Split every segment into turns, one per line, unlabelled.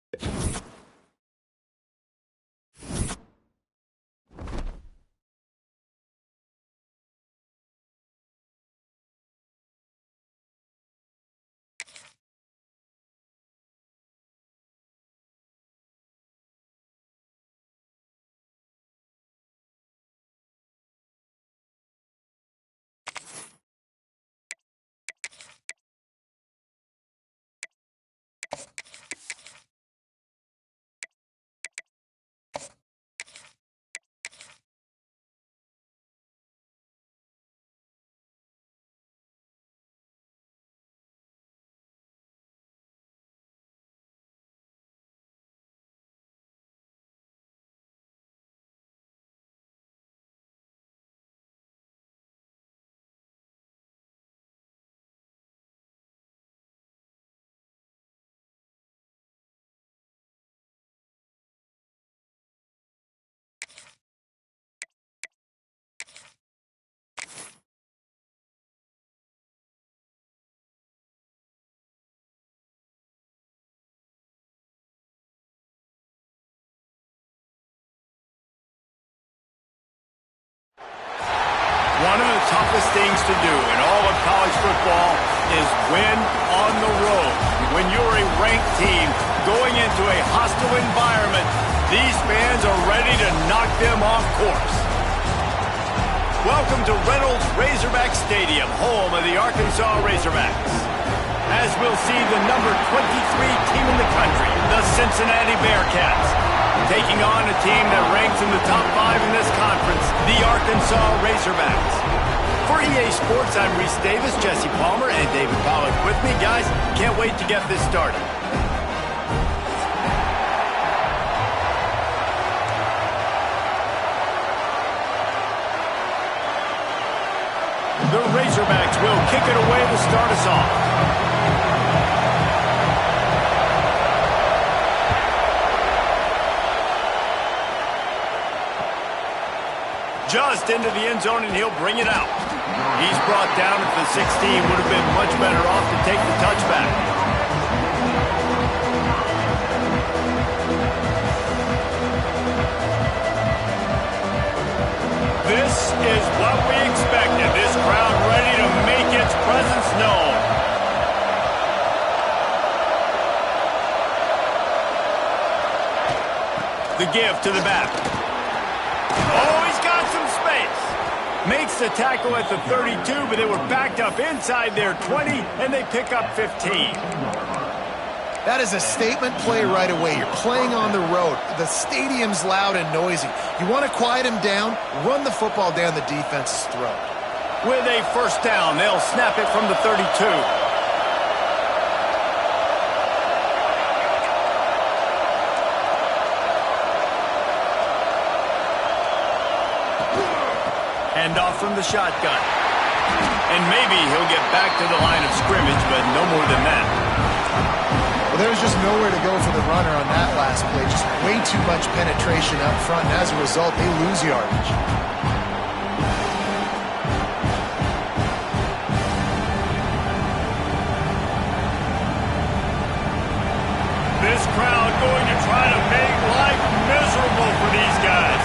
One of the toughest things to do in all of college football is win on the road. When you're a ranked team going into a hostile environment, these fans are ready to knock them off course. Welcome to Reynolds Razorback Stadium, home of the Arkansas Razorbacks. As we'll see, the number 23 team in the country, the Cincinnati Bearcats, taking on a team that ranks in the top 5 in this conference, the Arkansas Razorbacks. For EA Sports, I'm Reese Davis, Jesse Palmer, and David Pollack with me. Guys, can't wait to get this started. The Razorbacks will kick it away to start us off. Just into the end zone, and he'll bring it out. He's brought down at the 16. Would have been much better off to take the touchback. This is what we expected. This crowd ready to make its presence known. The give to the back. Oh, he's got some space. Makes the tackle at the 32, but they were backed up inside their 20, and they pick up 15.
That is a statement play right away. You're playing on the road. The stadium's loud and noisy. You want to quiet him down, run the football down the defense's throat.
With a first down, they'll snap it from the 32. Hand off from the shotgun. And maybe he'll get back to the line of scrimmage, but no more than that.
Well, there was just nowhere to go for the runner on that last play. Just way too much penetration up front, and as a result, they lose yardage.
This crowd going to try to make life miserable for these guys.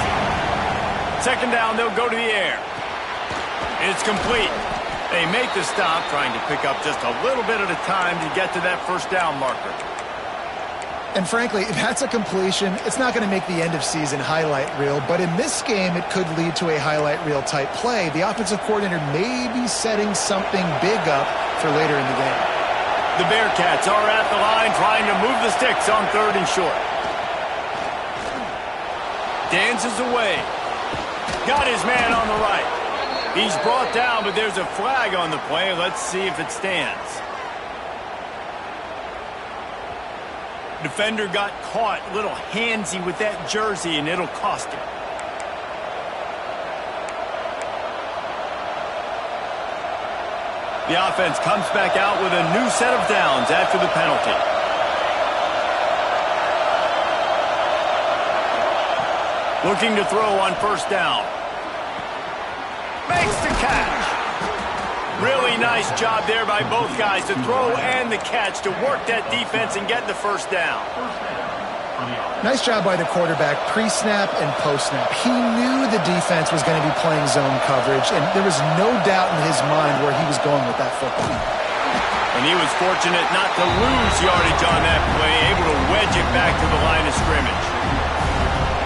Second down, they'll go to the air. It's complete. They make the stop, trying to pick up just a little bit at a time to get to that first down marker.
And frankly, if that's a completion, it's not going to make the end-of-season highlight reel, but in this game, it could lead to a highlight reel type play. The offensive coordinator may be setting something big up for later in the game.
The Bearcats are at the line trying to move the sticks on 3rd and short. Dances away. Got his man on the right. He's brought down, but there's a flag on the play. Let's see if it stands. Defender got caught a little handsy with that jersey, and it'll cost him. The offense comes back out with a new set of downs after the penalty. Looking to throw on first down. Makes the catch. Really Really nice job there by both guys to throw and the catch to work that defense and get the first down.
Nice job by the quarterback pre-snap and post-snap. He knew the defense was going to be playing zone coverage, and there was no doubt in his mind where he was going with that football.
And he was fortunate not to lose yardage on that play, able to wedge it back to the line of scrimmage.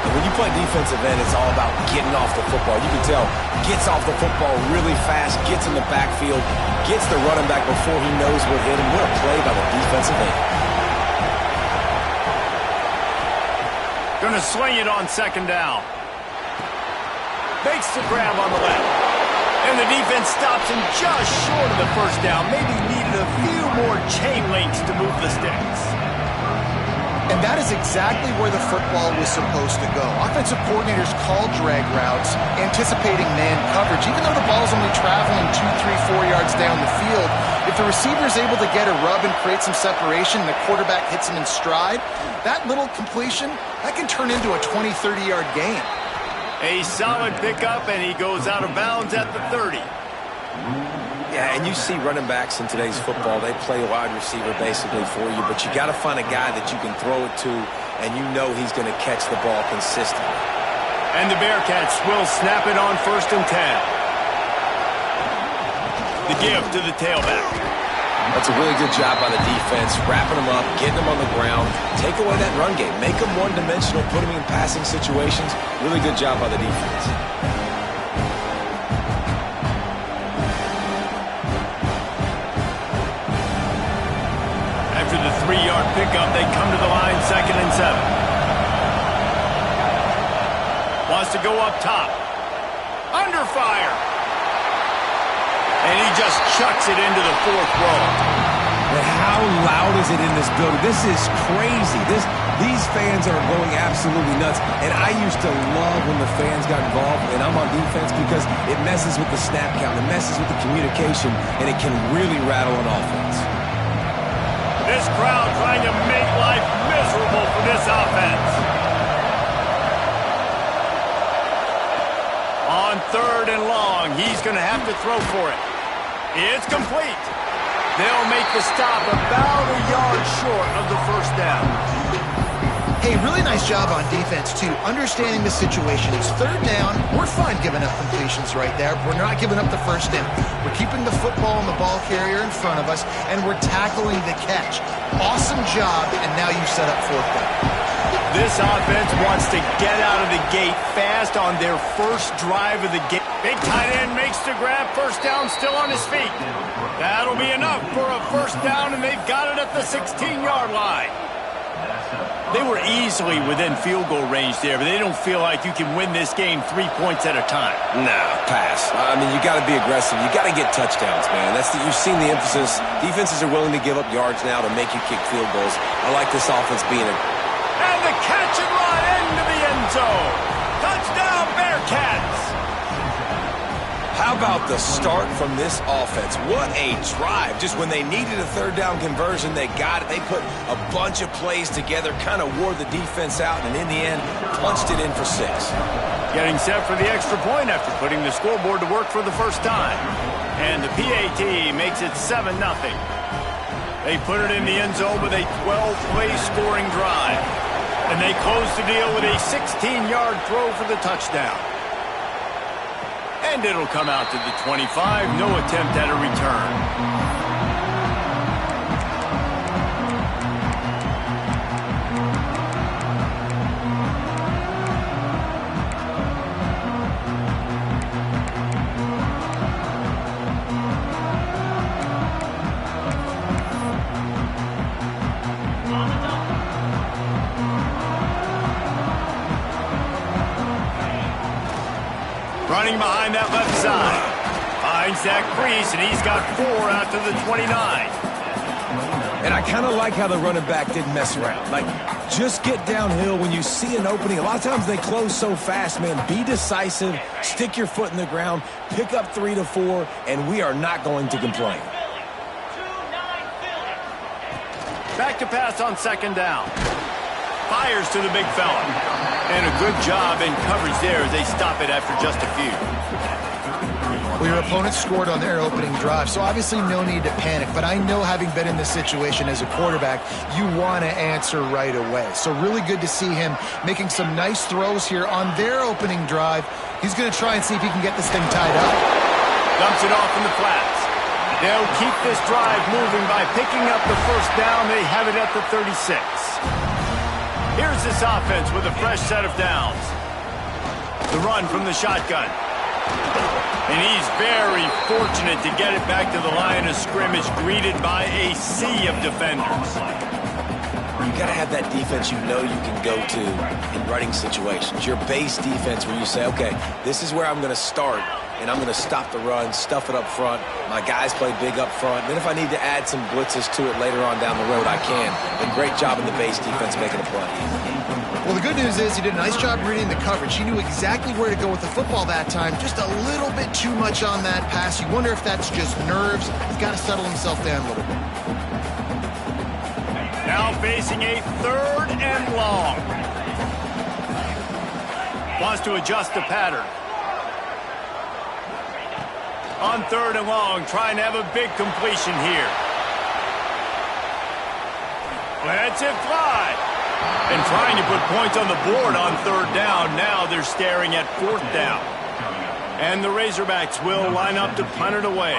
And when you play defensive end, it's all about getting off the football. You can tell, gets off the football really fast, gets in the backfield, gets the running back before he knows we're hitting. What a play by the defensive end.
Going to sling it on second down. Makes the grab on the left. And the defense stops him just short of the first down. Maybe needed a few more chain links to move the sticks.
And that is exactly where the football was supposed to go. Offensive coordinators call drag routes, anticipating man coverage. Even though the ball's only traveling 2, 3, 4 yards down the field, if the receiver is able to get a rub and create some separation and the quarterback hits him in stride, that little completion, that can turn into a 20, 30-yard gain.
A solid pickup, and he goes out of bounds at the 30.
Yeah, and you see running backs in today's football, they play wide receiver basically for you, but you got to find a guy that you can throw it to, and you know he's going to catch the ball consistently.
And the Bearcats will snap it on 1st and 10. The give to the tailback.
That's a really good job by the defense, wrapping them up, getting them on the ground, take away that run game, make them one-dimensional, put them in passing situations. Really good job by the defense.
After the 3-yard pickup, they come to the line 2nd and 7. Wants to go up top. Under fire. And he just chucks it into the 4th row.
And how loud is it in this building? This is crazy. These fans are going absolutely nuts. And I used to love when the fans got involved, and I'm on defense, because it messes with the snap count, it messes with the communication, and it can really rattle an offense.
This crowd trying to make life miserable for this offense. On 3rd and long, he's going to have to throw for it. It's complete. They'll make the stop about a yard short of the first down.
Hey, really nice job on defense, too, understanding the situation. It's 3rd down. We're fine giving up completions right there. We're not giving up the first down. We're keeping the football and the ball carrier in front of us, and we're tackling the catch. Awesome job, and now you set up 4th down.
This offense wants to get out of the gate fast on their first drive of the game. Big tight end makes the grab, first down, still on his feet. That'll be enough for a first down, and they've got it at the 16-yard line. They were easily within field goal range there, but they don't feel like you can win this game 3 points at a time.
Nah, pass. I mean, you got to be aggressive. You got to get touchdowns, man. You've seen the emphasis. Defenses are willing to give up yards now to make you kick field goals. I like this offense being a...
And the catch and run into the end zone. Touchdown, Bearcats.
How about the start from this offense? What a drive. Just when they needed a 3rd down conversion, they got it. They put a bunch of plays together, kind of wore the defense out, and in the end, punched it in for 6.
Getting set for the extra point after putting the scoreboard to work for the first time. And the PAT makes it 7-0. They put it in the end zone with a 12-play scoring drive. And they close the deal with a 16-yard throw for the touchdown. And it'll come out to the 25. No attempt at a return. Running behind that left side. Finds that crease, and he's got 4 out to the 29.
And I kind of like how the running back didn't mess around. Like, just get downhill when you see an opening. A lot of times they close so fast, man. Be decisive, stick your foot in the ground, pick up 3 to 4, and we are not going to complain.
Back to pass on 2nd down. Fires to the big fella. And a good job in coverage there as they stop it after just a few.
Well, your opponent scored on their opening drive, so obviously no need to panic. But I know, having been in this situation as a quarterback, you want to answer right away. So really good to see him making some nice throws here on their opening drive. He's going to try and see if he can get this thing tied up.
Dumps it off in the flats. They'll keep this drive moving by picking up the first down. They have it at the 36. Here's this offense with a fresh set of downs. The run from the shotgun. And he's very fortunate to get it back to the line of scrimmage, greeted by a sea of defenders.
You got to have that defense you know you can go to in running situations. Your base defense where you say, okay, this is where I'm going to start, and I'm going to stop the run, stuff it up front. My guys play big up front. Then if I need to add some blitzes to it later on down the road, I can. And great job in the base defense making a play.
Well, the good news is he did a nice job reading the coverage. He knew exactly where to go with the football that time. Just a little bit too much on that pass. You wonder if that's just nerves. He's got to settle himself down a little bit.
Now facing a 3rd and long. Wants to adjust the pattern. On 3rd and long, trying to have a big completion here. Lets it fly. And trying to put points on the board on 3rd down. Now they're staring at 4th down. And the Razorbacks will line up to punt it away.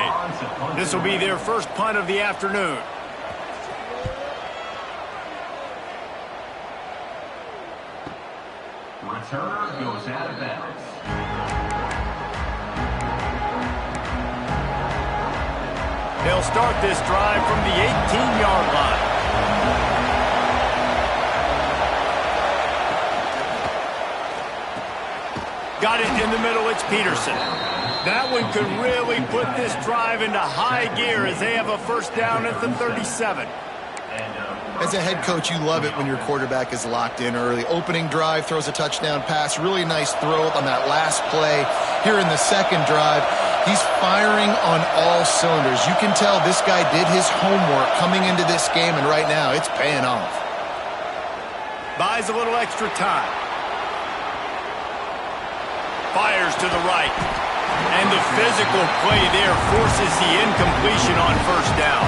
This will be their first punt of the afternoon.
Returner goes out of bounds.
They'll start this drive from the 18-yard line. Got it in the middle, it's Peterson. That one could really put this drive into high gear as they have a first down at the 37.
As a head coach, you love it when your quarterback is locked in early. Opening drive, throws a touchdown pass, really nice throw on that last play. Here in the second drive, he's firing on all cylinders. You can tell this guy did his homework coming into this game, and right now it's paying off.
Buys a little extra time. Fires to the right. And the physical play there forces the incompletion on first down.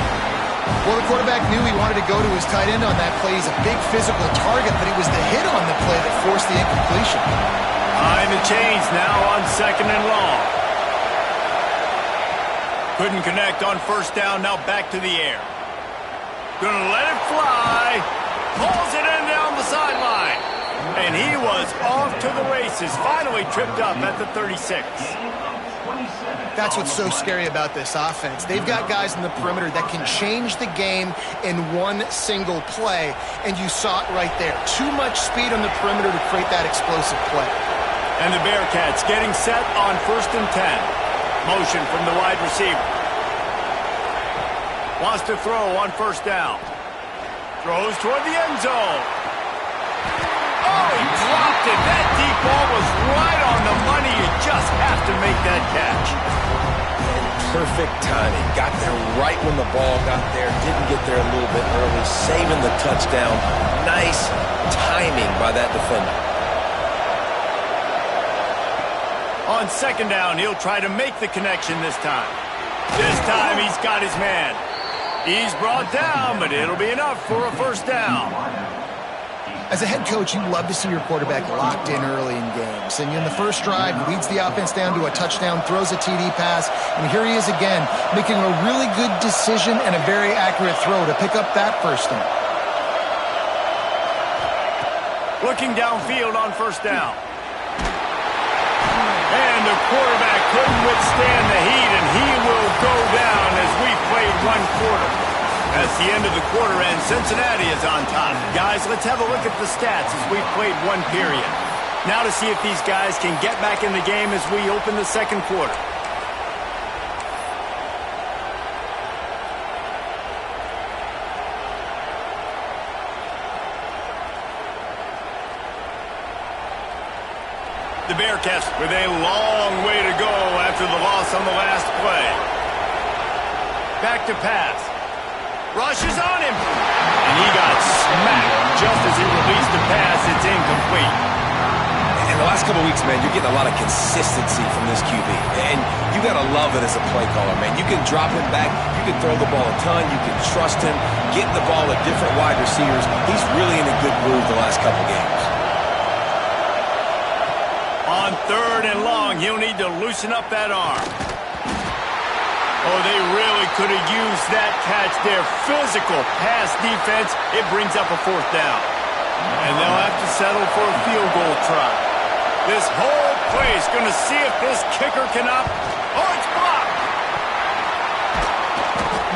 Well, the quarterback knew he wanted to go to his tight end on that play. He's a big physical target, but it was the hit on the play that forced the incompletion.
Behind the chains now on 2nd and long. Couldn't connect on first down, now back to the air. Gonna let it fly. Pulls it in down the sideline. And he was off to the races, finally tripped up at the 36.
That's what's so scary about this offense. They've got guys in the perimeter that can change the game in one single play, and you saw it right there. Too much speed on the perimeter to create that explosive play.
And the Bearcats getting set on 1st and 10. Motion from the wide receiver. Wants to throw on first down. Throws toward the end zone. Oh, he dropped it. That deep ball was right on the money. You just have to make that catch.
And perfect timing. Got there right when the ball got there. Didn't get there a little bit early. Saving the touchdown. Nice timing by that defender.
On 2nd down, he'll try to make the connection this time. This time he's got his man. He's brought down, but it'll be enough for a first down.
As a head coach, you love to see your quarterback locked in early in games. And in the first drive, leads the offense down to a touchdown, throws a TD pass, and here he is again, making a really good decision and a very accurate throw to pick up that first down.
Looking downfield on first down. And the quarterback couldn't withstand the heat, and he will go down as we played 1 quarter. That's the end of the quarter, and Cincinnati is on top. Guys, let's have a look at the stats as we've played 1 period. Now to see if these guys can get back in the game as we open the 2nd quarter. The Bearcats with a long way to go after the loss on the last play. Back to pass. Rushes on him. And he got smacked just as he released the pass. It's incomplete.
And the last couple weeks, man, you're getting a lot of consistency from this QB. And you got to love it as a play caller, man. You can drop him back. You can throw the ball a ton. You can trust him, getting the ball at different wide receivers. He's really in a good groove the last couple games.
On 3rd and long, he'll need to loosen up that arm. Oh, they really could have used that catch there. Physical pass defense. It brings up a 4th down. And they'll have to settle for a field goal try. This whole play is going to see if this kicker can up. Oh, it's blocked.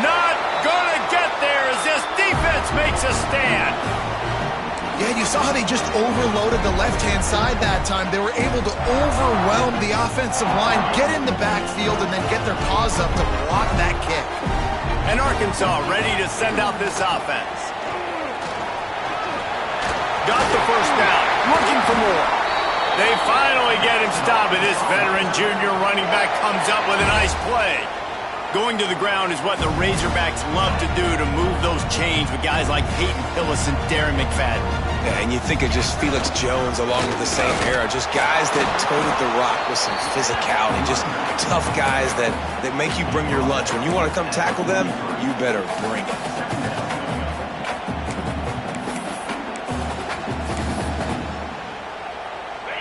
Not going to get there as this defense makes a stand.
Yeah, you saw how they just overloaded the left-hand side that time. They were able to overwhelm the offensive line, get in the backfield, and then get their paws up to block that kick.
And Arkansas ready to send out this offense. Got the 1st down, looking for more. They finally get him stopped, and this veteran junior running back comes up with a nice play. Going to the ground is what the Razorbacks love to do to move those chains with guys like Peyton Hillis and Darren McFadden.
Yeah, and you think of just Felix Jones along with the same era, just guys that toted the rock with some physicality, just tough guys that make you bring your lunch. When you want to come tackle them, you better bring it.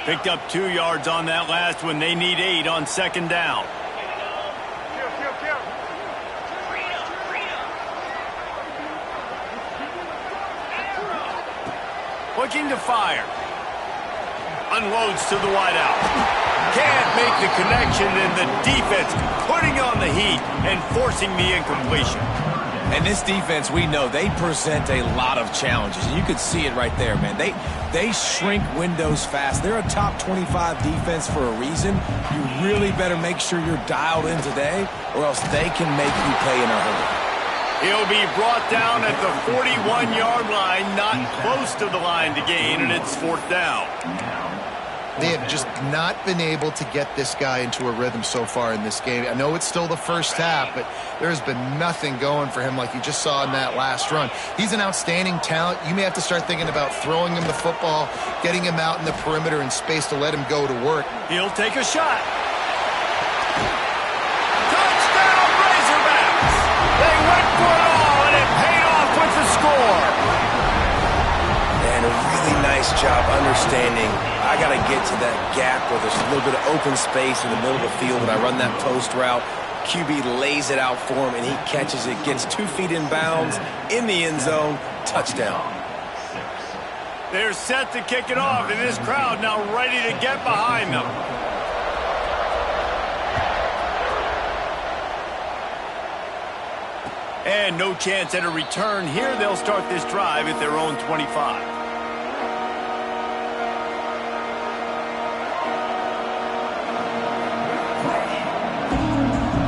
Picked up 2 yards on that last one. They need 8 on 2nd down. Looking to fire. Unloads to the wideout. Can't make the connection, and the defense putting on the heat and forcing the incompletion.
And this defense, we know, they present a lot of challenges. And you could see it right there, man. They shrink windows fast. They're a top 25 defense for a reason. You really better make sure you're dialed in today, or else they can make you pay in a hurry.
He'll be brought down at the 41-yard line, not close to the line to gain, and it's 4th down.
They have just not been able to get this guy into a rhythm so far in this game. I know it's still the first half, but there's been nothing going for him like you just saw in that last run. He's an outstanding talent. You may have to start thinking about throwing him the football, getting him out in the perimeter in space to let him go to work.
He'll take a shot. Touchdown, Razorbacks! They went for it all, and it paid off with the score.
And a really nice job understanding I got to get to that gap where there's a little bit of open space in the middle of the field when I run that post route. QB lays it out for him, and he catches it, gets 2 feet in bounds, in the end zone, touchdown.
They're set to kick it off, and this crowd now ready to get behind them. And no chance at a return here. They'll start this drive at their own 25.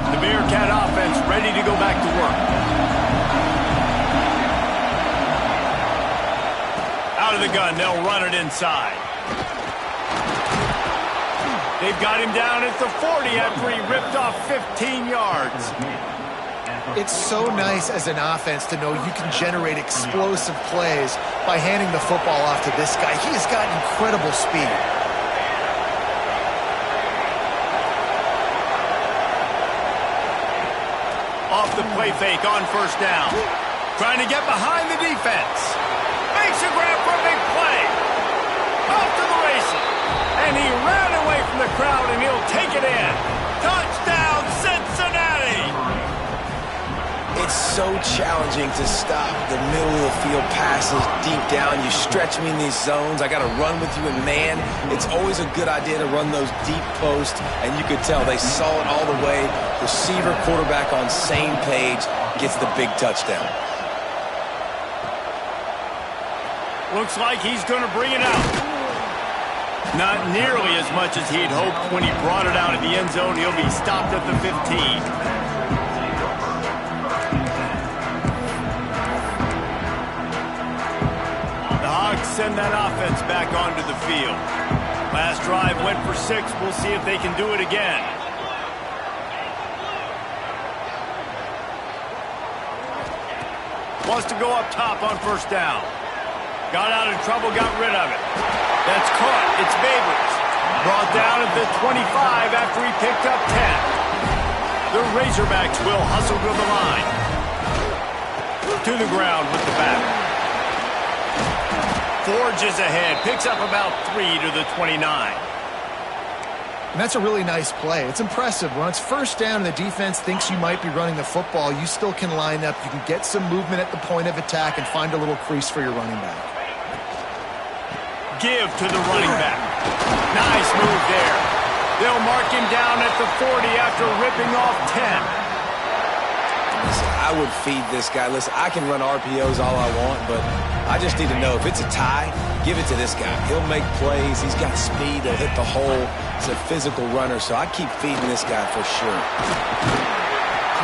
The Bearcat offense ready to go back to work. Out of the gun, they'll run it inside. They've got him down at the 40 after he ripped off 15 yards.
It's so nice as an offense to know you can generate explosive plays by handing the football off to this guy. He has got incredible speed.
Off the play fake on 1st down. Trying to get behind the defense. Makes a grab for a big play. Off to the races. And he ran away from the crowd, and he'll take it in. Touchdown, Cincinnati!
It's so challenging to stop the middle of the field passes deep down. You stretch me in these zones. I got to run with you in man. It's always a good idea to run those deep posts, and you could tell they saw it all the way. Receiver, quarterback on same page, gets the big touchdown.
Looks like he's going to bring it out. Not nearly as much as he'd hoped when he brought it out of the end zone. He'll be stopped at the 15. Send that offense back onto the field. Last drive went for 6. We'll see if they can do it again. Wants to go up top on 1st down. Got out of trouble, got rid of it. That's caught. It's Babers. Brought down at the 25 after he picked up 10. The Razorbacks will hustle to the line. To the ground with the back. Forges ahead, picks up about 3 to the 29.
And that's a really nice play. It's impressive. When it's first down and the defense thinks you might be running the football, you still can line up. You can get some movement at the point of attack and find a little crease for your running back.
Give to the running back. Nice move there. They'll mark him down at the 40 after ripping off 10.
Listen, I would feed this guy. Listen, I can run RPOs all I want, but I just need to know if it's a tie, give it to this guy. He'll make plays. He's got speed. He'll hit the hole. He's a physical runner, so I keep feeding this guy for sure.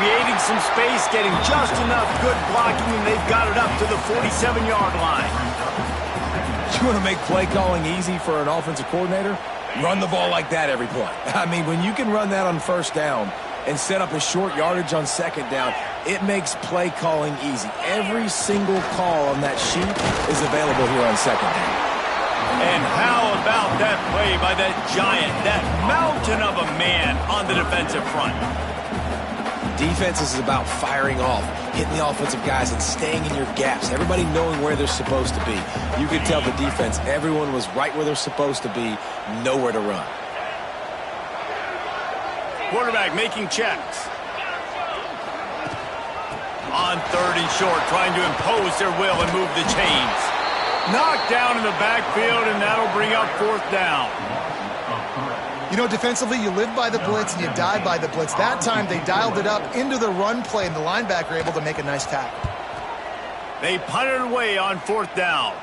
Creating some space, getting just enough good blocking, and they've got it up to the 47-yard line.
You want to make play calling easy for an offensive coordinator? Run the ball like that every play. I mean, when you can run that on first down and set up a short yardage on second down, it makes play calling easy. Every single call on that sheet is available here on second down.
And how about that play by that giant, that mountain of a man on the defensive front?
Defense is about firing off, hitting the offensive guys and staying in your gaps. Everybody knowing where they're supposed to be. You could tell the defense, everyone was right where they're supposed to be, nowhere to run.
Quarterback making checks. On 3rd and short, trying to impose their will and move the chains. Knocked down in the backfield, and that'll bring up 4th down.
You know, defensively, you live by the blitz and you die by the blitz. That time, they dialed it up into the run play, and the linebacker able to make a nice tackle.
They punted away on 4th down.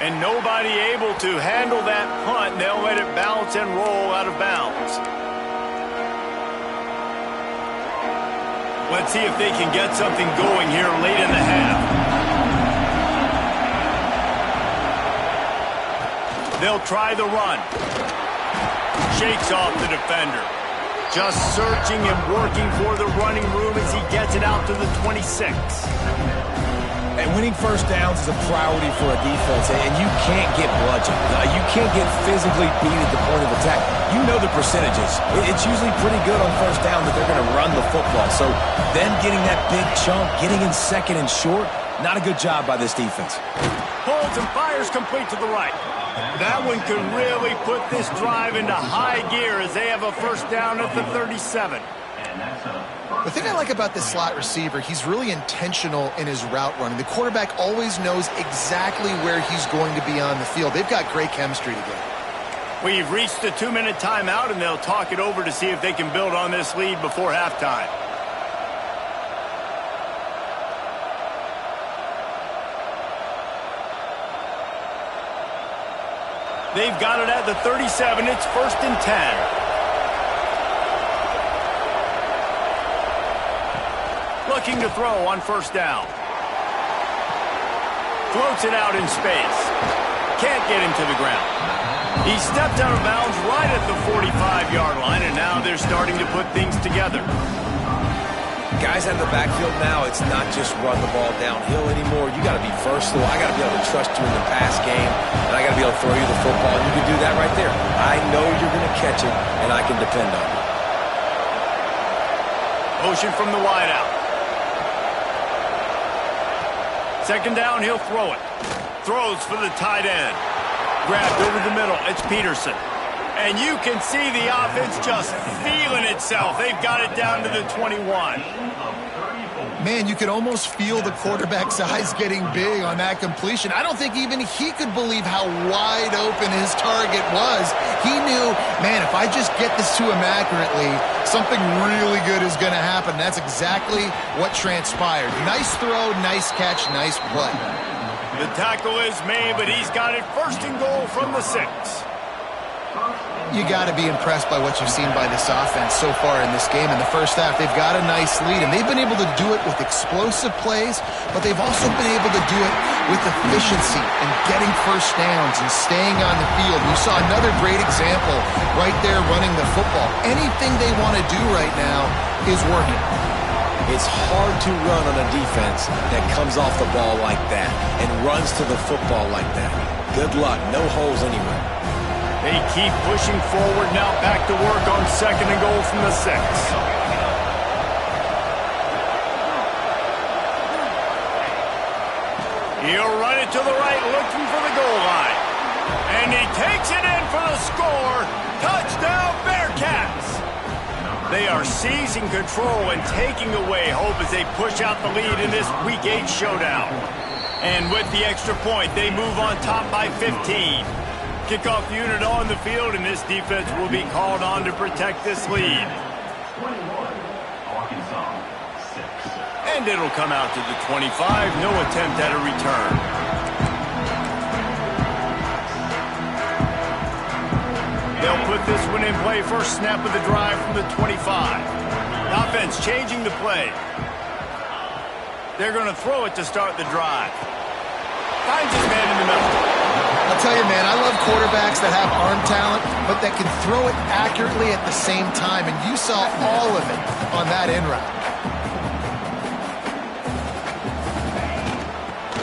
And nobody able to handle that punt. They'll let it bounce and roll out of bounds. Let's see if they can get something going here late in the half. They'll try the run. Shakes off the defender. Just searching and working for the running room as he gets it out to the 26.
And winning first downs is a priority for a defense, and you can't get bludgeoned. You can't get physically beat at the point of attack. You know the percentages. It's usually pretty good on first down that they're going to run the football. So them getting that big chunk, getting in second and short, not a good job by this defense.
Holds and fires complete to the right. That one could really put this drive into high gear as they have a first down at the 37.
The thing I like about this slot receiver, he's really intentional in his route running. The quarterback always knows exactly where he's going to be on the field. They've got great chemistry together.
We've reached the 2-minute timeout, and they'll talk it over to see if they can build on this lead before halftime. They've got it at the 37. It's 1st and 10. Looking to throw on first down. Floats it out in space. Can't get him to the ground. He stepped out of bounds right at the 45-yard line, and now they're starting to put things together.
Guys out of the backfield now, it's not just run the ball downhill anymore. You got to be versatile. I got to be able to trust you in the pass game, and I got to be able to throw you the football. And you can do that right there. I know you're going to catch it, and I can depend on it.
Motion from the wideout. Second down, he'll throw it. Throws for the tight end. Grabbed over the middle. It's Peterson. And you can see the offense just feeling itself. They've got it down to the 21.
Man, you could almost feel the quarterback's eyes getting big on that completion. I don't think even he could believe how wide open his target was. He knew, man, if I just get this to him accurately, something really good is going to happen. That's exactly what transpired. Nice throw, nice catch, nice play.
The tackle is made, but he's got it 1st and goal from the 6.
You got to be impressed by what you've seen by this offense so far in this game. In the first half, they've got a nice lead, and they've been able to do it with explosive plays, but they've also been able to do it with efficiency and getting first downs and staying on the field. You saw another great example right there running the football. Anything they want to do right now is working.
It's hard to run on a defense that comes off the ball like that and runs to the football like that. Good luck. No holes anywhere.
They keep pushing forward now, back to work on 2nd and goal from the 6. He'll run it to the right, looking for the goal line. And he takes it in for the score. Touchdown, Bearcats! They are seizing control and taking away hope as they push out the lead in this Week 8 showdown. And with the extra point, they move on top by 15. Kickoff unit on the field, and this defense will be called on to protect this lead.
21, Arkansas, 6.
And it'll come out to the 25. No attempt at a return. They'll put this one in play. First snap of the drive from the 25. Offense changing the play. They're going to throw it to start the drive. Finds his man in the middle.
I'll tell you, man, I love quarterbacks that have arm talent, but that can throw it accurately at the same time, and you saw all of it on that in route.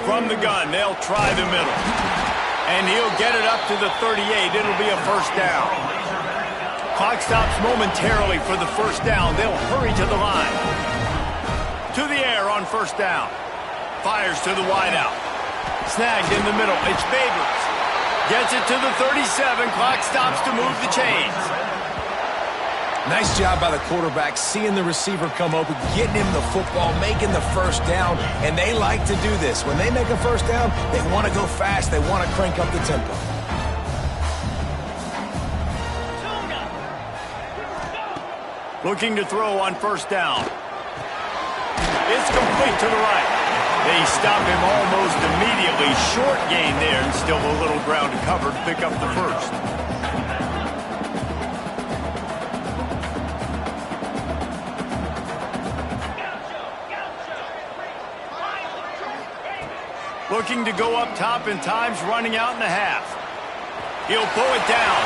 From the gun, they'll try the middle. And he'll get it up to the 38. It'll be a first down. Clock stops momentarily for the first down. They'll hurry to the line. To the air on first down. Fires to the wideout. Snagged in the middle. It's Babers. Gets it to the 37. Clock stops to move the chains.
Nice job by the quarterback, seeing the receiver come open, getting him the football, making the first down, and they like to do this. When they make a first down, they want to go fast. They want to crank up the tempo.
Looking to throw on first down. It's complete to the right. They stop him almost immediately. Short gain there, and still a little ground to cover to pick up the first. Looking to go up top, and time's running out in the half. He'll pull it down.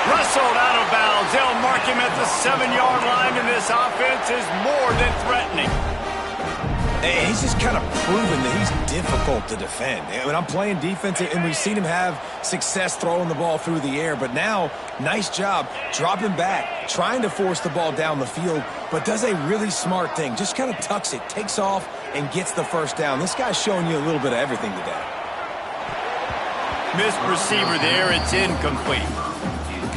Wrestled out of bounds. They'll mark him at the 7-yard line, and this offense is more than threatening.
Hey, he's just kind of proven that he's difficult to defend. When I'm playing defense, and we've seen him have success throwing the ball through the air, but now, nice job dropping back, trying to force the ball down the field, but does a really smart thing. Just kind of tucks it, takes off, and gets the first down. This guy's showing you a little bit of everything today.
Missed receiver there. It's incomplete.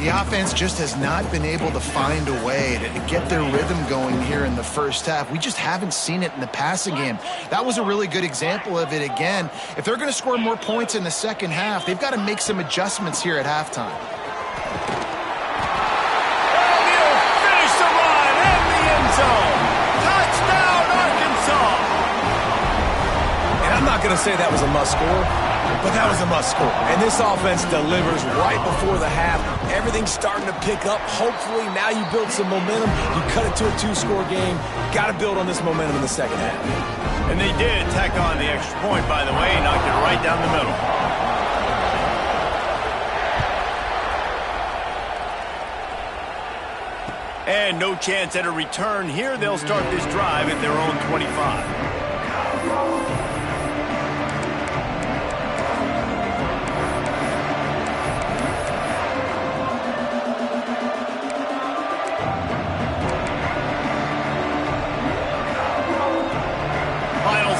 The offense just has not been able to find a way to get their rhythm going here in the first half. We just haven't seen it in the passing game. That was a really good example of it again. If they're going to score more points in the second half, they've got to make some adjustments here at halftime.
And he'll finish the run in the end zone. Touchdown, Arkansas!
And I'm not going to say that was a must score, but that was a must score. And this offense delivers right before the half. Everything's starting to pick up. Hopefully now you build some momentum. You cut it to a 2-score game. Got to build on this momentum in the second half.
And they did tack on the extra point, by the way, knocked it right down the middle. And no chance at a return here. They'll start this drive at their own 25.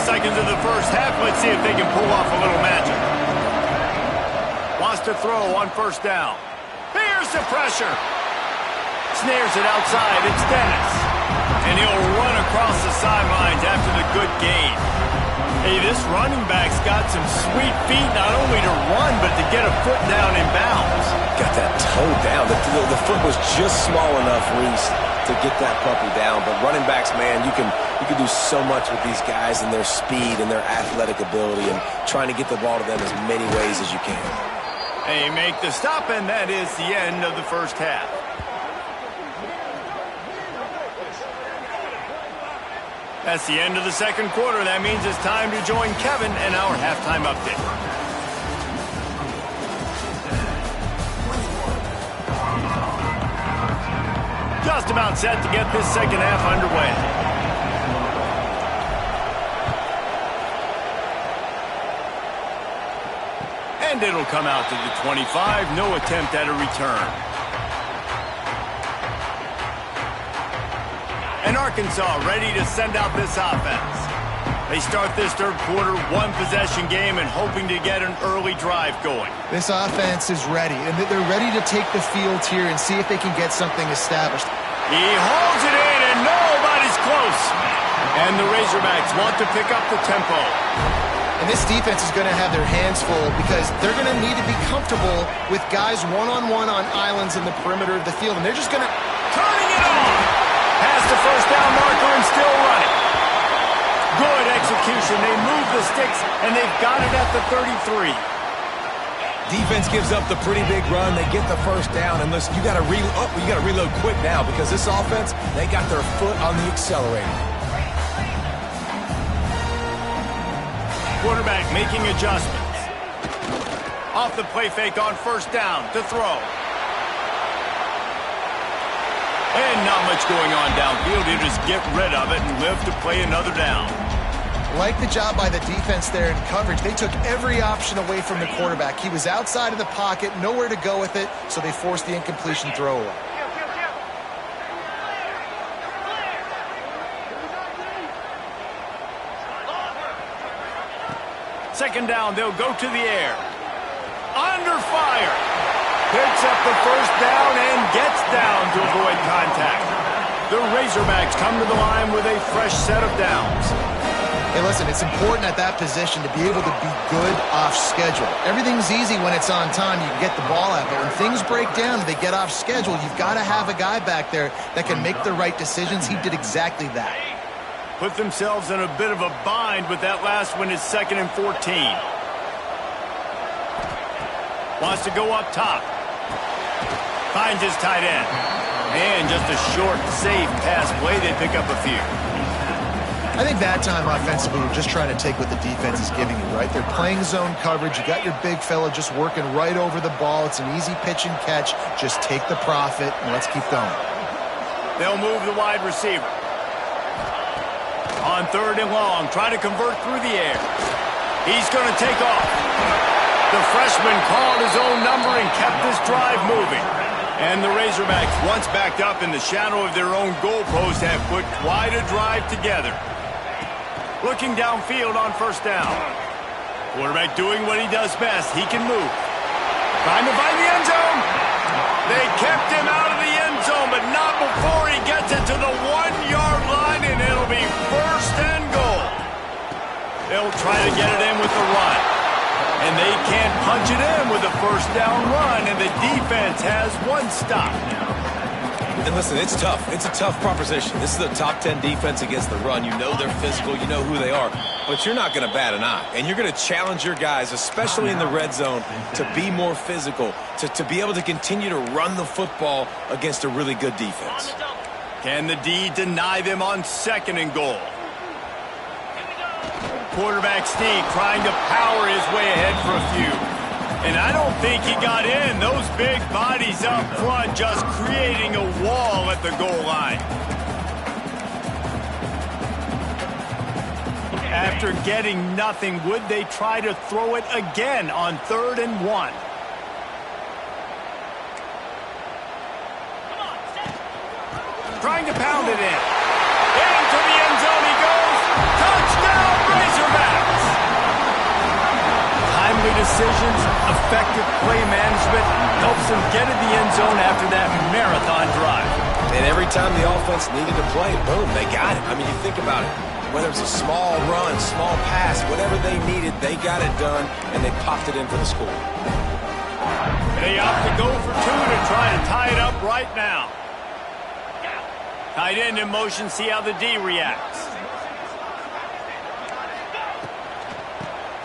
Seconds of the first half. Let's see if they can pull off a little magic. Wants to throw on first down. Here's the pressure. Snares it outside. It's Dennis. And he'll run across the sidelines after the good gain. Hey, this running back's got some sweet feet, not only to run, but to get a foot down in bounds.
Got that toe down. The foot was just small enough, Reese, to get that puppy down. But running backs, man, you can do so much with these guys and their speed and their athletic ability and trying to get the ball to them as many ways as you can.
They make the stop, and that is the end of the first half. That's the end of the second quarter. That means it's time to join Kevin in our halftime update. Just about set to get this second half underway. And it'll come out to the 25. No attempt at a return. And Arkansas ready to send out this offense. They start this third quarter, one-possession game, and hoping to get an early drive going.
This offense is ready, and they're ready to take the field here and see if they can get something established.
He holds it in, and nobody's close. And the Razorbacks want to pick up the tempo.
And this defense is going to have their hands full because they're going to need to be comfortable with guys one-on-one on islands in the perimeter of the field, and they're just going to...
Turning it on! Past the first down marker and still running. Good execution. They move the sticks, and they've got it at the 33.
Defense gives up the pretty big run. They get the first down, and listen, you got to reload quick now because this offense, they got their foot on the accelerator.
Quarterback making adjustments. Off the play fake on first down to throw. And not much going on downfield. You just get rid of it and live to play another down.
Like the job by the defense there in coverage. They took every option away from the quarterback. He was outside of the pocket, nowhere to go with it, so they forced the incompletion throwaway.
Second down, they'll go to the air. Under fire. Picks up the first down and gets down to avoid contact. The Razorbacks come to the line with a fresh set of downs.
Hey, listen, it's important at that position to be able to be good off schedule. Everything's easy when it's on time. You can get the ball out, but when things break down and they get off schedule, you've got to have a guy back there that can make the right decisions. He did exactly that.
Put themselves in a bit of a bind with that last one is 2nd and 14. Wants to go up top. Finds his tight end. And just a short, safe pass play. They pick up a few.
I think that time offensively, you're just trying to take what the defense is giving you, right? They're playing zone coverage. You got your big fella just working right over the ball. It's an easy pitch and catch. Just take the profit, and let's keep going.
They'll move the wide receiver. On 3rd and long, trying to convert through the air. He's going to take off. The freshman called his own number and kept this drive moving. And the Razorbacks, once backed up in the shadow of their own goalpost, have put quite a drive together. Looking downfield on first down. Quarterback doing what he does best. He can move. Trying to find the end zone. They kept him out of the end zone, but not before he gets it to the 1-yard line, and it'll be 1st and goal. They'll try to get it in with the run. And they can't punch it in with a first down run, and the defense has one stop.
And listen, it's tough. It's a tough proposition. This is the top 10 defense against the run. You know they're physical. You know who they are. But you're not going to bat an eye. And you're going to challenge your guys, especially in the red zone, to be more physical, to be able to continue to run the football against a really good defense.
Can the D deny them on 2nd and goal? Quarterback sneak trying to power his way ahead for a few. And I don't think he got in. Those big bodies up front just creating a wall at the goal line. After getting nothing, would they try to throw it again on 3rd and 1? Trying to pound it in. Into the end zone he goes. Touchdown, Razorbacks! Timely decisions, effective play management helps them get in the end zone after that marathon drive.
And every time the offense needed to play, boom, they got it. I mean, you think about it. Whether it's a small run, small pass, whatever they needed, they got it done, and they popped it in for the score.
They opt to go for 2 to try to tie it up right now. Tight end in motion, see how the D reacts.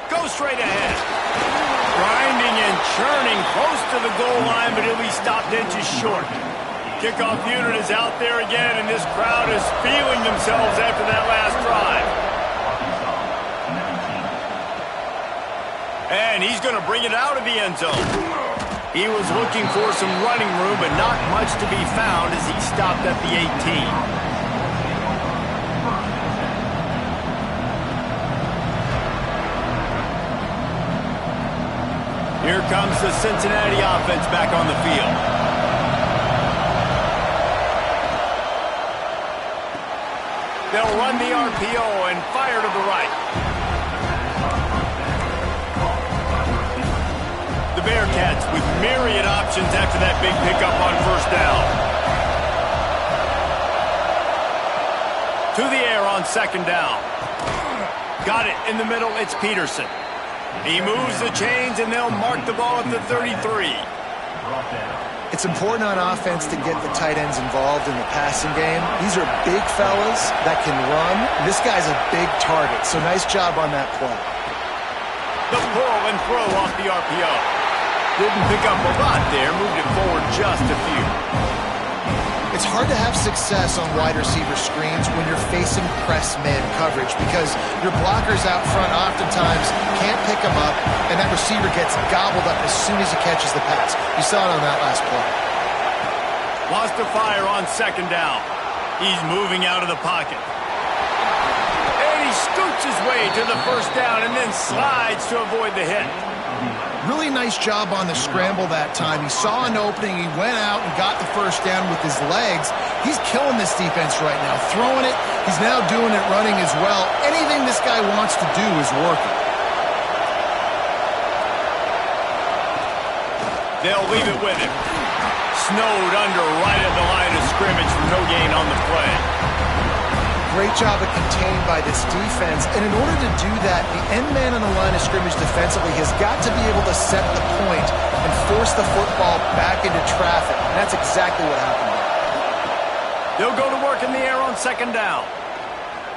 Go straight ahead. Grinding and churning close to the goal line, but he'll be stopped inches short. Kickoff unit is out there again, and this crowd is feeling themselves after that last drive. And he's going to bring it out of the end zone. He was looking for some running room, but not much to be found as he stopped at the 18. Here comes the Cincinnati offense back on the field. They'll run the RPO and fire to the right. The Bearcats with myriad options after that big pickup on first down. To the air on second down. Got it in the middle. It's Peterson. He moves the chains, and they'll mark the ball at the 33.
It's important on offense to get the tight ends involved in the passing game. These are big fellas that can run. This guy's a big target, so nice job on that play.
The pull and throw off the RPO. Didn't pick up a lot there, moved it forward just a few.
It's hard to have success on wide receiver screens when you're facing press man coverage because your blockers out front oftentimes can't pick them up, and that receiver gets gobbled up as soon as he catches the pass. You saw it on that last play.
Lost to fire on second down. He's moving out of the pocket. And he scoots his way to the first down and then slides to avoid the hit.
Really nice job on the scramble that time. He saw an opening. He went out and got the first down with his legs. He's killing this defense right now. Throwing it. He's now doing it running as well. Anything this guy wants to do is working.
They'll leave it with him. Snowed under right at the line of scrimmage for no gain on the play.
Great job of contained by this defense. And in order to do that, the end man on the line of scrimmage defensively has got to be able to set the point and force the football back into traffic. And that's exactly what happened there.
They'll go to work in the air on second down.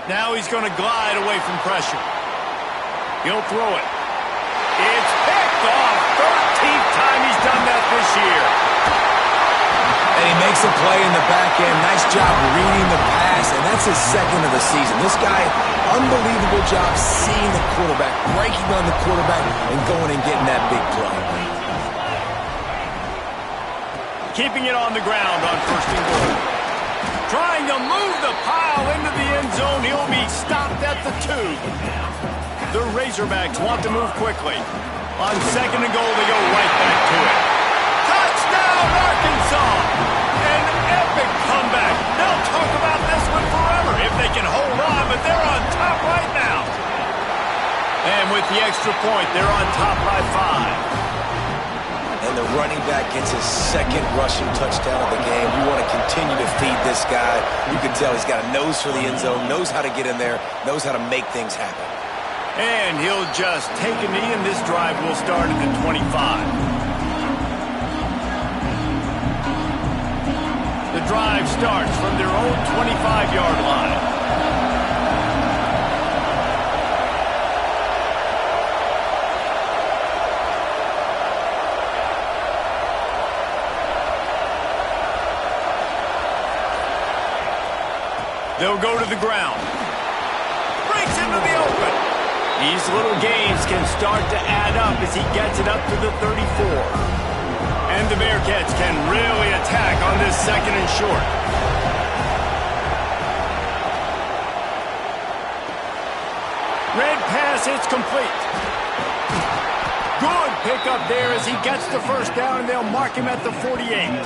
Now he's going to glide away from pressure. He'll throw it. It's picked off. 13th time he's done that this year.
And he makes a play in the back end. Nice job reading the pass, and that's his second of the season. This guy, unbelievable job seeing the quarterback, breaking on the quarterback, and going and getting that big play.
Keeping it on the ground on first and goal. Trying to move the pile into the end zone. He'll be stopped at the 2. The Razorbacks want to move quickly. On second and goal, they go right back to it. Touchdown, Arkansas! An epic comeback. They'll talk about this one forever if they can hold on, but they're on top right now. And with the extra point, they're on top by 5.
And the running back gets his second rushing touchdown of the game. You want to continue to feed this guy. You can tell he's got a nose for the end zone, knows how to get in there, knows how to make things happen.
And he'll just take a knee, and this drive will start at the 25. The drive starts from their own 25-yard line. They'll go to the ground. Breaks into the open. These little gains can start to add up as he gets it up to the 34. And the Bearcats can really attack on this second and short. Red pass, it's complete. Good pickup there as he gets the first down, and they'll mark him at the 48.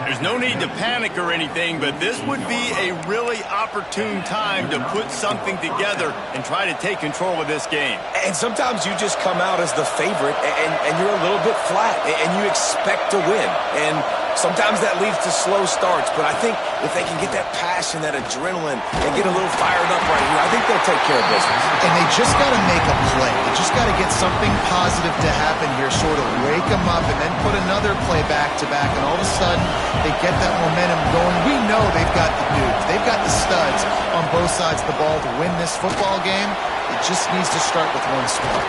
There's no need to panic or anything, but this would be a really opportune time to put something together and try to take control of this game.
And sometimes you just come out as the favorite, and you're a little bit flat, and you expect to win. And sometimes that leads to slow starts, but I think if they can get that passion, that adrenaline, and get a little fired up right here, I think they'll take care of business.
And they just got to make a play. They just got to get something positive to happen here, sort of wake them up, and then put another play back-to-back, and all of a sudden they get that momentum going. We know they've got the dudes. They've got the studs on both sides of the ball to win this football game. It just needs to start with one spark.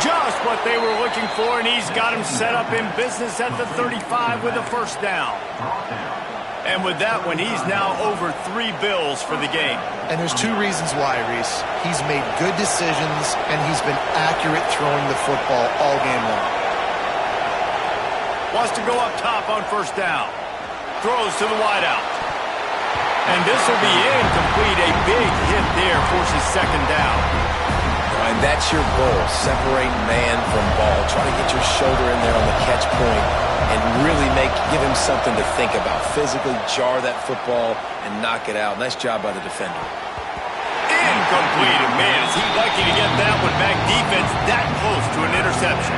Just what they were looking for, and he's got him set up in business at the 35 with a first down. And with that one, he's now over 3 bills for the game.
And there's 2 reasons why, Reese. He's made good decisions, and he's been accurate throwing the football all game long.
Wants to go up top on first down. Throws to the wideout. And this will be incomplete. A big hit there forces second down.
And that's your goal, separate man from ball. Try to get your shoulder in there on the catch point and really give him something to think about. Physically jar that football and knock it out. Nice job by the defender.
Incomplete. Man, is he lucky to get that one back. Defense that close to an interception.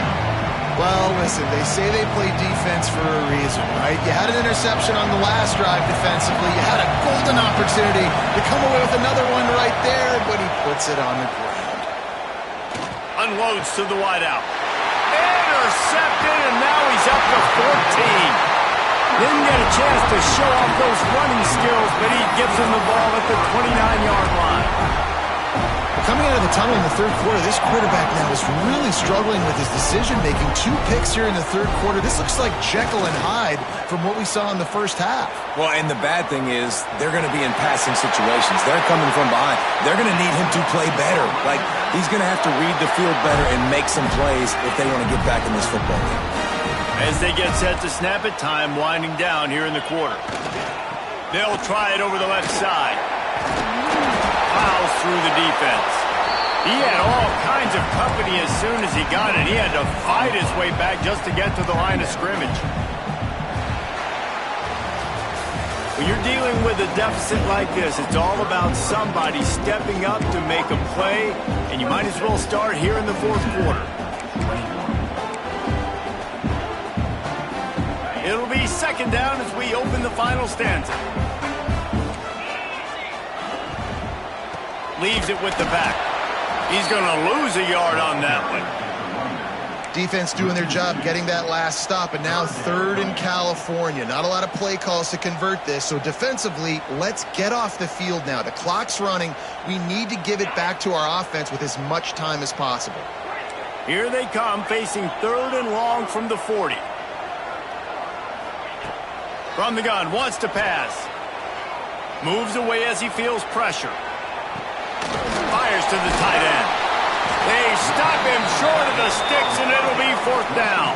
Well, listen, they say they play defense for a reason, right? You had an interception on the last drive defensively. You had a golden opportunity to come away with another one right there, but he puts it on the ground.
Unloads to the wideout. Intercepted, and now he's up to 14. Didn't get a chance to show off those running skills, but he gives him the ball at the 29-yard line.
Coming out of the tunnel in the third quarter, this quarterback now is really struggling with his decision-making. 2 picks here in the third quarter. This looks like Jekyll and Hyde from what we saw in the first half.
Well, and the bad thing is they're going to be in passing situations. They're coming from behind. They're going to need him to play better. Like, he's going to have to read the field better and make some plays if they want to get back in this football game.
As they get set to snap it, time winding down here in the quarter. They'll try it over the left side. Fouls through the defense. He had all kinds of company as soon as he got it. He had to fight his way back just to get to the line of scrimmage. When you're dealing with a deficit like this, it's all about somebody stepping up to make a play, and you might as well start here in the fourth quarter. It'll be second down as we open the final stanza. Leaves it with the back. He's going to lose a yard on that one.
Defense doing their job getting that last stop, and now third in California. Not a lot of play calls to convert this, so defensively, let's get off the field now. The clock's running. We need to give it back to our offense with as much time as possible.
Here they come, facing third and long from the 40. From the gun, wants to pass. Moves away as he feels pressure. Fires to the tight end. They stop him short of the sticks, and it'll be fourth down.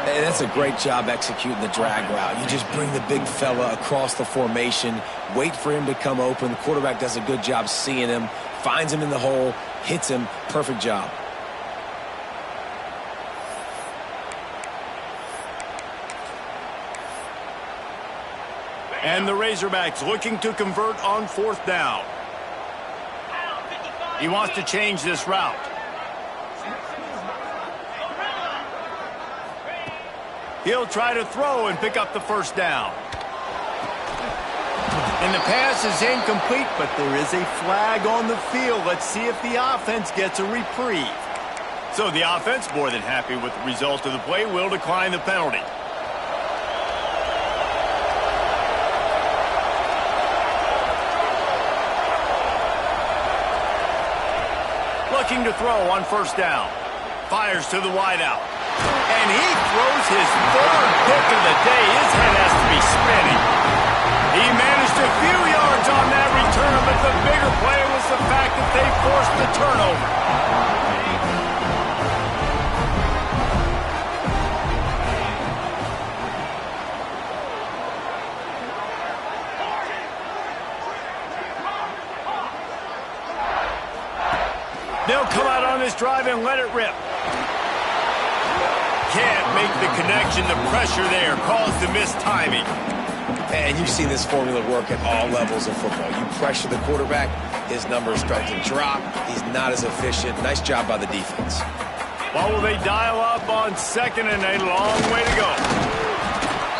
Hey, that's a great job executing the drag route. You just bring the big fella across the formation, wait for him to come open. The quarterback does a good job seeing him, finds him in the hole, hits him. Perfect job.
And the Razorbacks looking to convert on fourth down. He wants to change this route. He'll try to throw and pick up the first down. And the pass is incomplete, but there is a flag on the field. Let's see if the offense gets a reprieve. So the offense, more than happy with the result of the play, will decline the penalty. Looking to throw on first down. Fires to the wideout. And he throws his third pick of the day. His head has to be spinning. He managed a few yards on that return, but the bigger play was the fact that they forced the turnover. They'll come out on this drive and let it rip. Can't make the connection. The pressure there caused the mistiming.
And you've seen this formula work at all levels of football. You pressure the quarterback, his numbers start to drop. He's not as efficient. Nice job by the defense.
Well, will they dial up on second and a long way to go?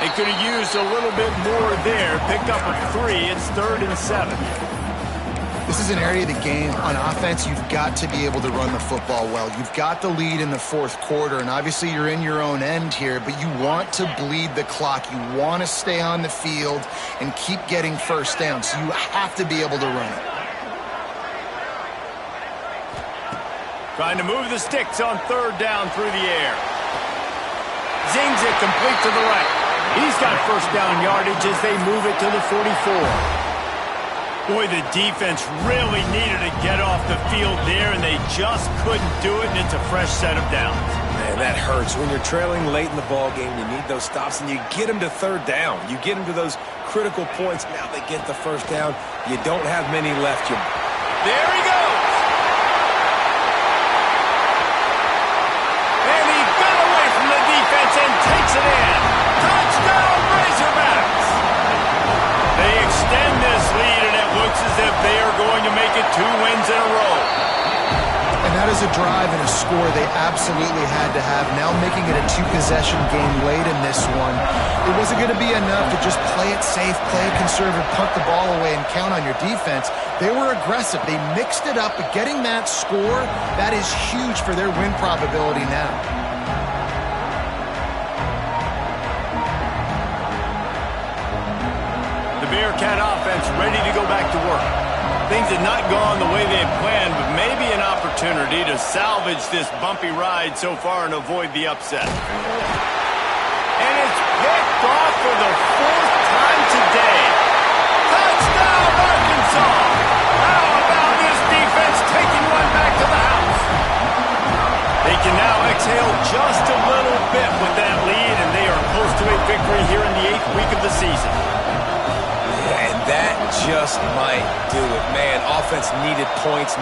They could have used a little bit more there. Picked up a 3. It's 3rd and 7.
This is an area of the game on offense you've got to be able to run the football well. You've got the lead in the fourth quarter, and obviously you're in your own end here, but you want to bleed the clock. You want to stay on the field and keep getting first down, so you have to be able to run it.
Trying to move the sticks on third down through the air. Zings it complete to the right. He's got first down yardage as they move it to the 44. Boy, the defense really needed to get off the field there, and they just couldn't do it, and it's a fresh set of downs.
Man, that hurts. When you're trailing late in the ball game, you need those stops, and you get them to third down. You get them to those critical points. Now they get the first down. You don't have many left. There
he goes. in a row.
And that is a drive and a score they absolutely had to have. Now making it a two-possession game late in this one. It wasn't going to be enough to just play it safe, play it conservative, punt the ball away, and count on your defense. They were aggressive. They mixed it up, but getting that score, that is huge for their win probability now.
The Bearcat offense ready to go back to work. Things had not gone the way they had planned, but maybe an opportunity to salvage this bumpy ride so far and avoid the upset. And it's picked off for the fourth time today. Touchdown, Arkansas! How about this defense taking one back to the house? They can now exhale just a little bit with that lead, and they are close to a victory here in the 8th week of the season.
That just might do it. Man, offense needed points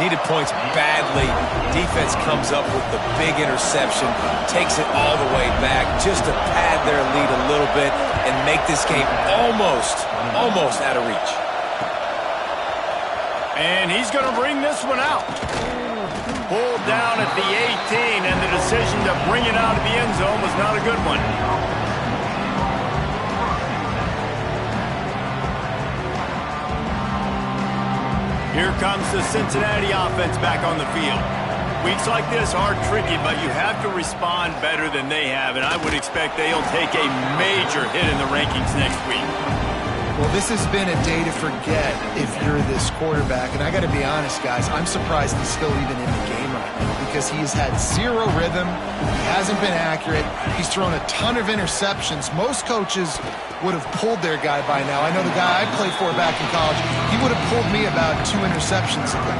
badly. Defense comes up with the big interception, takes it all the way back just to pad their lead a little bit and make this game almost out of reach.
And he's going to bring this one out. Pulled down at the 18, and the decision to bring it out of the end zone was not a good one. Here comes the Cincinnati offense back on the field. Weeks like this are tricky, but you have to respond better than they have, and I would expect they'll take a major hit in the rankings next week.
Well, this has been a day to forget if you're this quarterback, and I got to be honest, guys, I'm surprised he's still even in the game right now because he's had zero rhythm, he hasn't been accurate, he's thrown a ton of interceptions. Most coaches would have pulled their guy by now. I know the guy I played for back in college, he would have pulled me about 2 interceptions ago.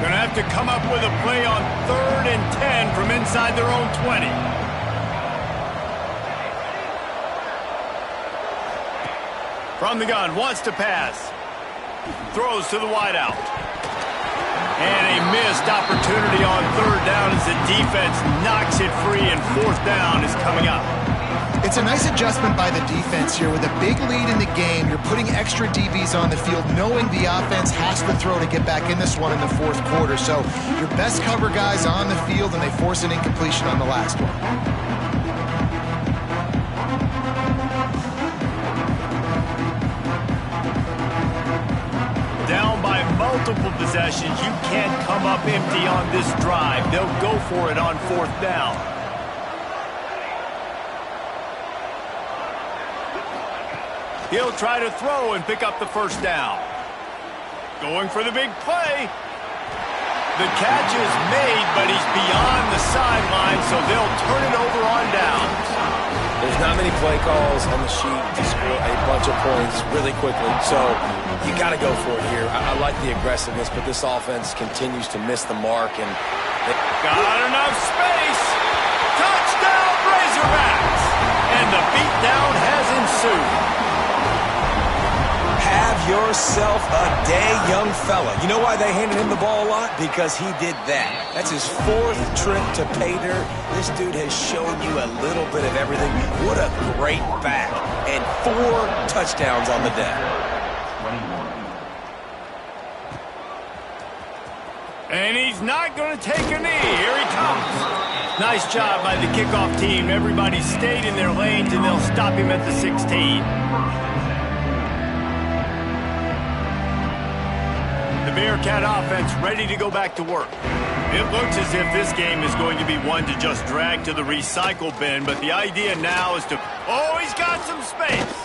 Going to have to come up with a play on 3rd and 10 from inside their own 20. From the gun, wants to pass. Throws to the wideout. And a missed opportunity on 3rd down as the defense knocks it free, and 4th down is coming up.
It's a nice adjustment by the defense here. With a big lead in the game, you're putting extra DBs on the field, knowing the offense has to throw to get back in this one in the 4th quarter. So your best cover guys on the field, and they force an incompletion on the last one.
Down by multiple possessions, you can't come up empty on this drive. They'll go for it on 4th down. He'll try to throw and pick up the 1st down. Going for the big play. The catch is made, but he's beyond the sideline, so they'll turn it over on downs.
There's not many play calls on the sheet to score a bunch of points really quickly, so you got to go for it here. I like the aggressiveness, but this offense continues to miss the mark. And
got enough space. Touchdown, Razorbacks! And the beatdown has ensued.
Have yourself a day, young fella. You know why they handed him the ball a lot? Because he did that. That's his 4th trip to pay dirt. This dude has shown you a little bit of everything. What a great back. And 4 touchdowns on the day.
And he's not going to take a knee. Here he comes. Nice job by the kickoff team. Everybody stayed in their lanes, and they'll stop him at the 16. The Bearcat offense ready to go back to work. It looks as if this game is going to be one to just drag to the recycle bin, but the idea now is to... Oh, he's got some space.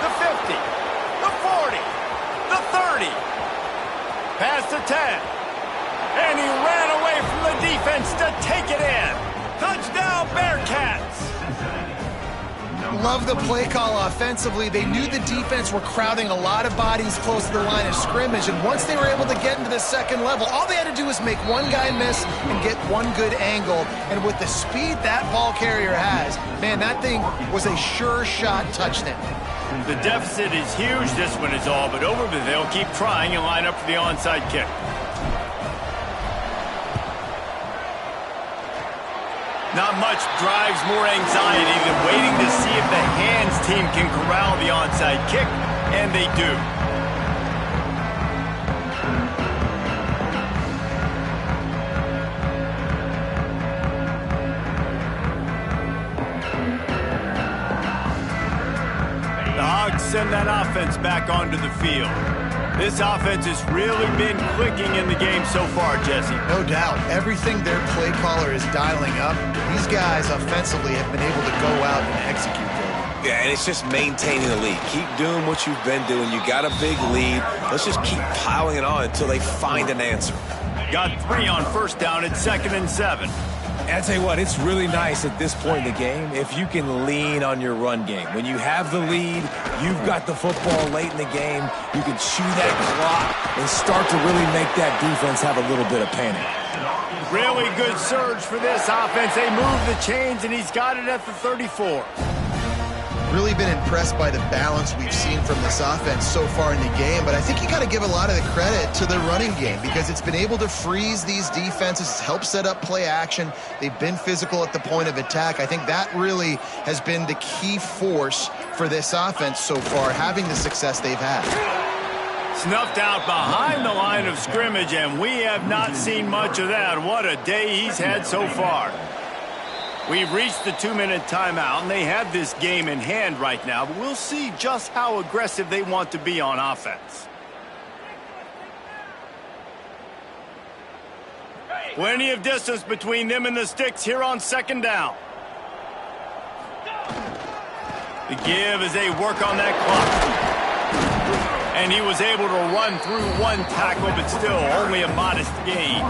The 50, the 40, the 30, past the 10. And he ran away from the defense to take it in. Touchdown, Bearcats.
Love the play call offensively. They knew the defense were crowding a lot of bodies close to the line of scrimmage, and once they were able to get into the 2nd level, all they had to do was make one guy miss and get one good angle. And with the speed that ball carrier has, man, that thing was a sure shot touchdown.
The deficit is huge, this one is all, but over, but they'll keep trying and line up for the onside kick. Not much drives more anxiety than waiting to see if the hands team can corral the onside kick, and they do. The Hogs send that offense back onto the field. This offense has really been clicking in the game so far, Jesse.
No doubt. Everything their play caller is dialing up, these guys offensively have been able to go out and execute them.
Yeah, and it's just maintaining the lead. Keep doing what you've been doing. You got a big lead. Let's just keep piling it on until they find an answer.
Got 3 on first down at 2nd and 7.
And I tell you what, it's really nice at this point in the game if you can lean on your run game. When you have the lead, you've got the football late in the game, you can chew that clock and start to really make that defense have a little bit of panic.
Really good surge for this offense. They move the chains, and he's got it at the 34.
Really been impressed by the balance we've seen from this offense so far in the game, but I think you got to give a lot of the credit to the running game because it's been able to freeze these defenses, it's helped set up play action. They've been physical at the point of attack. I think that really has been the key force for this offense so far, having the success they've had.
Snuffed out behind the line of scrimmage, and we have not seen much of that. What a day he's had so far. We've reached the 2-minute timeout, and they have this game in hand right now, but we'll see just how aggressive they want to be on offense. Plenty of distance between them and the sticks here on 2nd down. The give as they work on that clock. And he was able to run through 1 tackle, but still only a modest gain.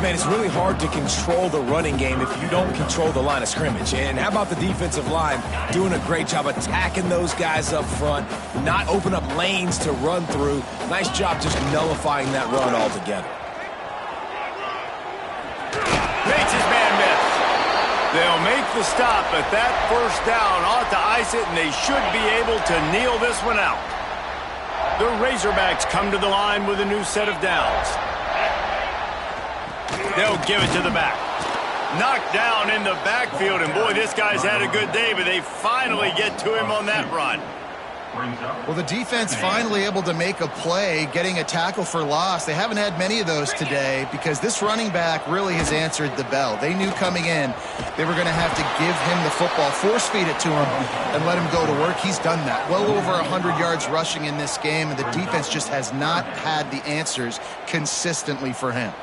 Man, it's really hard to control the running game if you don't control the line of scrimmage. And how about the defensive line doing a great job attacking those guys up front, not open up lanes to run through. Nice job just nullifying that run altogether.
Makes his man miss. They'll make the stop, but that first down ought to ice it, and they should be able to kneel this one out. The Razorbacks come to the line with a new set of downs. They'll give it to the back. Knocked down in the backfield, and boy, this guy's had a good day, but they finally get to him on that run.
Well, the defense finally able to make a play, getting a tackle for loss. They haven't had many of those today because this running back really has answered the bell. They knew coming in they were going to have to give him the football, force feed it to him, and let him go to work. He's done that. Well over 100 yards rushing in this game, and the defense just has not had the answers consistently for him.